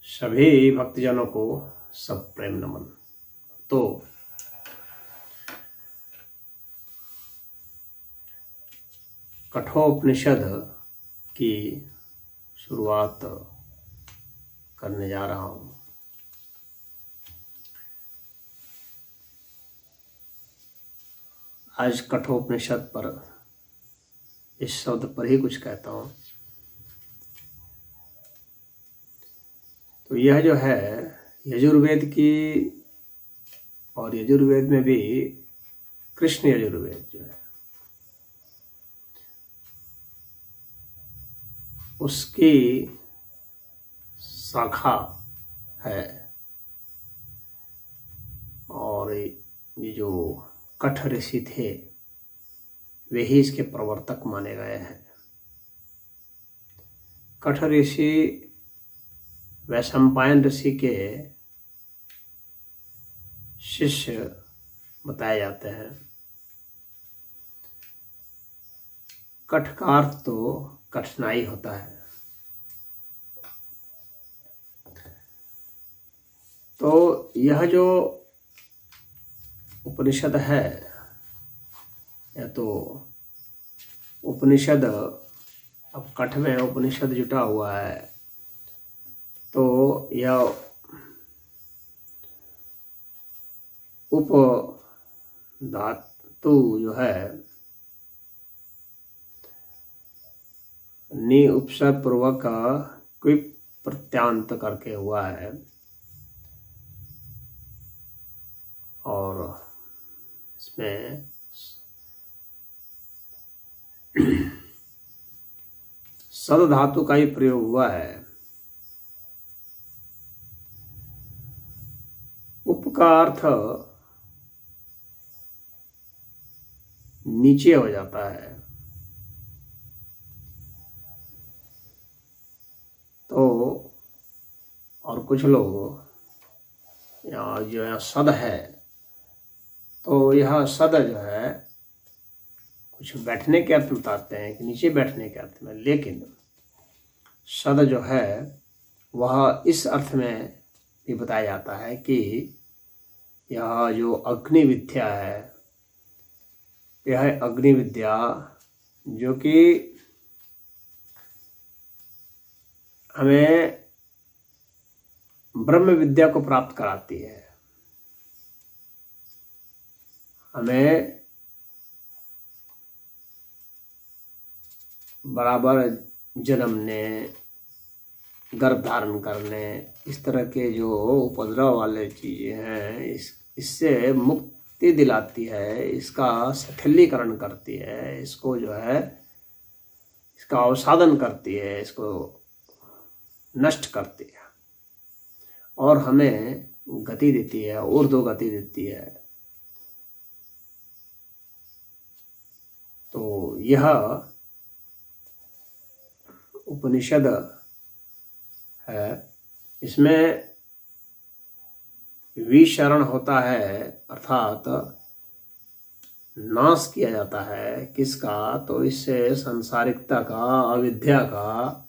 सभी भक्तजनों को सब प्रेम नमन। तो कठोपनिषद की शुरुआत करने जा रहा हूँ। आज कठोपनिषद पर इस शब्द पर ही कुछ कहता हूँ। तो यह जो है यजुर्वेद की, और यजुर्वेद में भी कृष्ण यजुर्वेद जो है उसकी शाखा है। और ये जो कठ ऋषि थे वे ही इसके प्रवर्तक माने गए हैं। कठ ऋषि वैशंपायन ऋषि के शिष्य बताए जाते हैं। कठ का अर्थ तो कठिनाई होता है। तो यह जो उपनिषद है, यह तो उपनिषद, अब कठ में उपनिषद जुटा हुआ है, तो यह उप धातु जो है नि उपसर्ग पूर्वक क्विप प्रत्यांत करके हुआ है। और इसमें सद धातु का ही प्रयोग हुआ है। उप का अर्थ नीचे हो जाता है। तो और कुछ लोग यहाँ जो है सद है, तो यह सद जो है कुछ बैठने के अर्थ में बताते हैं कि नीचे बैठने के अर्थ में, लेकिन सद जो है वह इस अर्थ में भी बताया जाता है कि यह जो अग्नि विद्या है, यह अग्नि विद्या जो कि हमें ब्रह्म विद्या को प्राप्त कराती है। हमें बराबर जन्मने, गर्भ धारण करने, इस तरह के जो उपद्रव वाले चीज़ें हैं, इससे मुक्ति दिलाती है, इसका शिथिलीकरण करती है, इसको जो है इसका अवसादन करती है, इसको नष्ट करती है और हमें गति देती है, ऊर्ध्व गति देती है। तो यह उपनिषद है। इसमें विशरण होता है, अर्थात नाश किया जाता है। किसका? तो इससे सांसारिकता का, अविद्या का,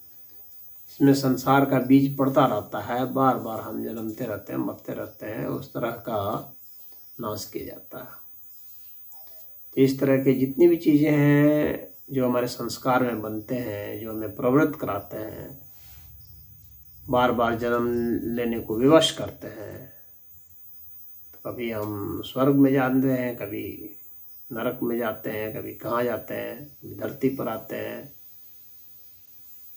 इसमें संसार का बीज पड़ता रहता है। बार बार हम जन्मते रहते हैं, मरते रहते हैं, उस तरह का नाश किया जाता है। तो इस तरह के जितनी भी चीज़ें हैं जो हमारे संस्कार में बनते हैं, जो हमें प्रवृत्त कराते हैं, बार बार जन्म लेने को विवश करते हैं, तो कभी हम स्वर्ग में जाते हैं, कभी नरक में जाते हैं, कभी कहाँ जाते हैं, कभी धरती पर आते हैं,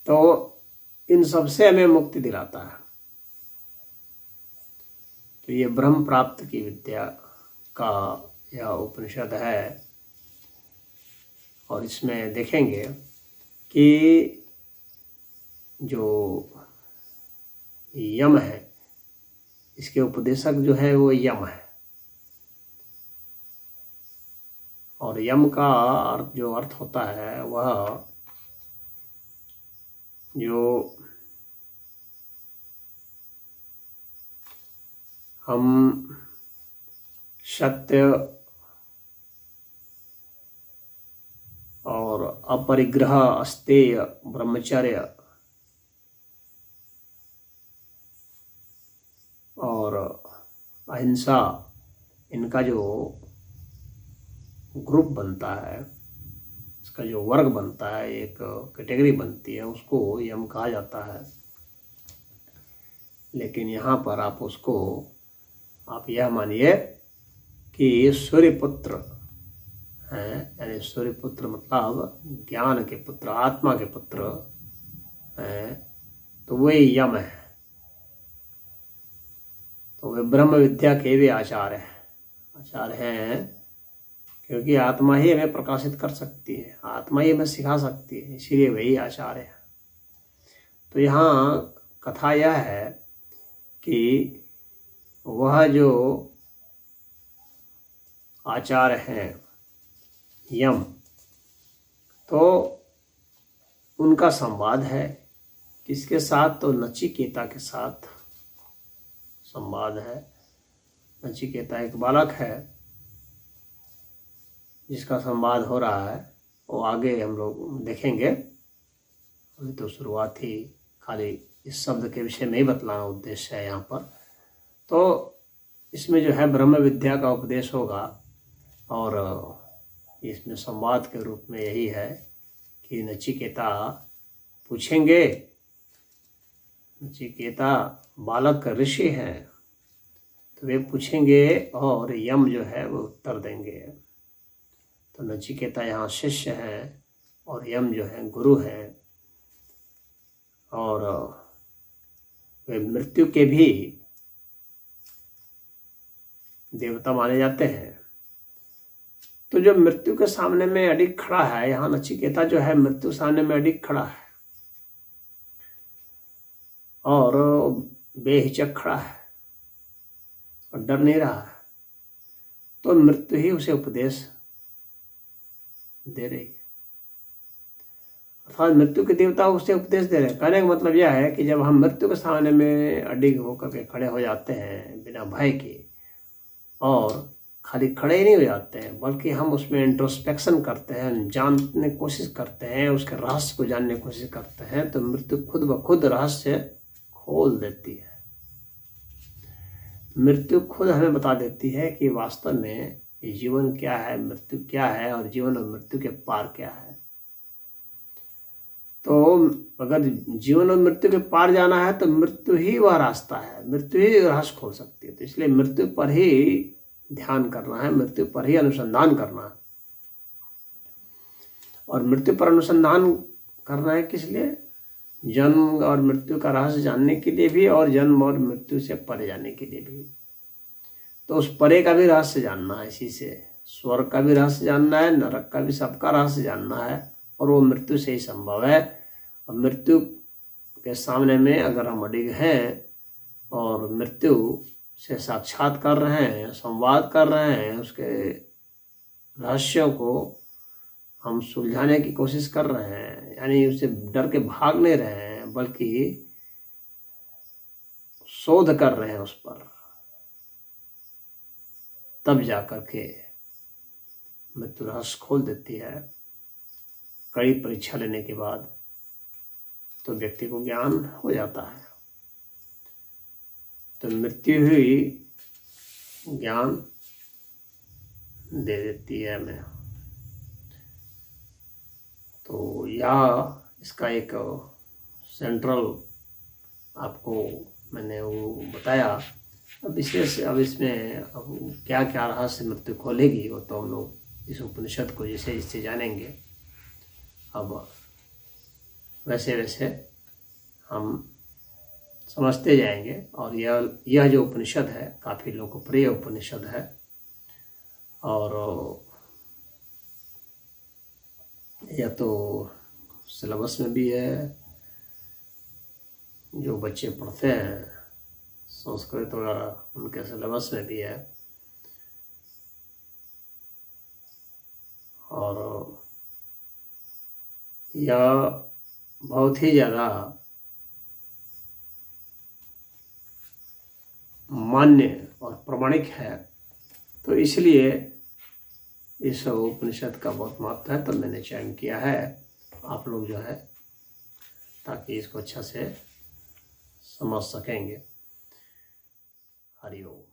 तो इन सब से हमें मुक्ति दिलाता है। तो ये ब्रह्म प्राप्त की विद्या का यह उपनिषद है। और इसमें देखेंगे कि जो यम है, इसके उपदेशक जो है वो यम है। और यम का जो अर्थ होता है वह जो हम सत्य और अपरिग्रह, अस्तेय, ब्रह्मचर्य और अहिंसा, इनका जो ग्रुप बनता है, इसका जो वर्ग बनता है, एक कैटेगरी बनती है, उसको यम कहा जाता है। लेकिन यहाँ पर आप उसको आप यह मानिए कि सूर्यपुत्र हैं, यानी सूर्यपुत्र मतलब ज्ञान के पुत्र, आत्मा के पुत्र हैं, तो वे यम है। तो वे ब्रह्म विद्या के भी आचार्य हैं, क्योंकि आत्मा ही हमें प्रकाशित कर सकती है, आत्मा ही हमें सिखा सकती है, इसीलिए वही आचार्य है। तो यहाँ कथा यह है कि वह जो आचार्य हैं यम, तो उनका संवाद है किसके साथ? तो नचिकेता के साथ संवाद है। नचिकेता एक बालक है जिसका संवाद हो रहा है, वो आगे हम लोग देखेंगे। अभी तो शुरुआत ही, खाली इस शब्द के विषय में ही बतलाना उद्देश्य है यहाँ पर। तो इसमें जो है ब्रह्म विद्या का उपदेश होगा, और इसमें संवाद के रूप में यही है कि नचिकेता पूछेंगे, नचिकेता बालक ऋषि हैं, तो वे पूछेंगे और यम जो है वो उत्तर देंगे। तो नचिकेता यहाँ शिष्य हैं और यम जो है गुरु हैं, और वे मृत्यु के भी देवता माने जाते हैं। तो जो मृत्यु के सामने में अडिग खड़ा है, यहाँ नचिकेता जो है मृत्यु सामने में अडिग खड़ा है और बेहिचक खड़ा है और डर नहीं रहा है। तो मृत्यु ही उसे उपदेश दे रही है, अर्थात मृत्यु के देवता उसे उपदेश दे रहे हैं। कहने का मतलब यह है कि जब हम मृत्यु के सामने में अडिग होकर के खड़े हो जाते हैं बिना भय के, और खाली खड़े ही नहीं हो जाते हैं बल्कि हम उसमें इंट्रोस्पेक्शन करते हैं, जानने की कोशिश करते हैं, उसके रहस्य को जानने की कोशिश करते हैं, तो मृत्यु खुद ब खुद रहस्य खोल देती है। मृत्यु खुद हमें बता देती है कि वास्तव में ये जीवन क्या है, मृत्यु क्या है, और जीवन और मृत्यु के पार क्या है। तो अगर जीवन और मृत्यु के पार जाना है तो मृत्यु ही वह रास्ता है, मृत्यु ही रहस्य खोल सकती है। तो इसलिए मृत्यु पर ही ध्यान करना है, मृत्यु पर ही अनुसंधान करना है। और मृत्यु पर अनुसंधान करना है किस लिए? जन्म और मृत्यु का रहस्य जानने के लिए भी, और जन्म और मृत्यु से परे जाने के लिए भी। तो उस परे का भी रहस्य जानना है, इसी से स्वर्ग का भी रहस्य जानना है, नरक का भी, सबका रहस्य जानना है, और वो मृत्यु से ही संभव है। और मृत्यु के सामने में अगर हम अडिग हैं और मृत्यु से साक्षात कर रहे हैं, संवाद कर रहे हैं, उसके रहस्यों को हम सुलझाने की कोशिश कर रहे हैं, यानी उससे डर के भाग नहीं रहे हैं बल्कि शोध कर रहे हैं उस पर, तब जाकर के मृत्यु रहस्य खोल देती है। कड़ी परीक्षा लेने के बाद तो व्यक्ति को ज्ञान हो जाता है। तो मृत्यु ही ज्ञान दे देती है हमें। तो यह इसका एक सेंट्रल आपको मैंने वो बताया। अब विशेष अब इसमें अब क्या क्या रहस्य मृत्यु खोलेगी वो तो हम लोग इस उपनिषद को जैसे जिससे जानेंगे। अब वैसे वैसे हम समझते जाएंगे। और यह जो उपनिषद है काफ़ी लोकप्रिय उपनिषद है, और यह तो सिलेबस में भी है, जो बच्चे पढ़ते हैं संस्कृत वगैरह उनके सिलेबस में भी है। और यह बहुत ही ज़्यादा मान्य और प्रमाणिक है, तो इसलिए इस उपनिषद का बहुत महत्व है। तो मैंने चयन किया है, आप लोग जो है ताकि इसको अच्छा से समझ सकेंगे। हरि ओम।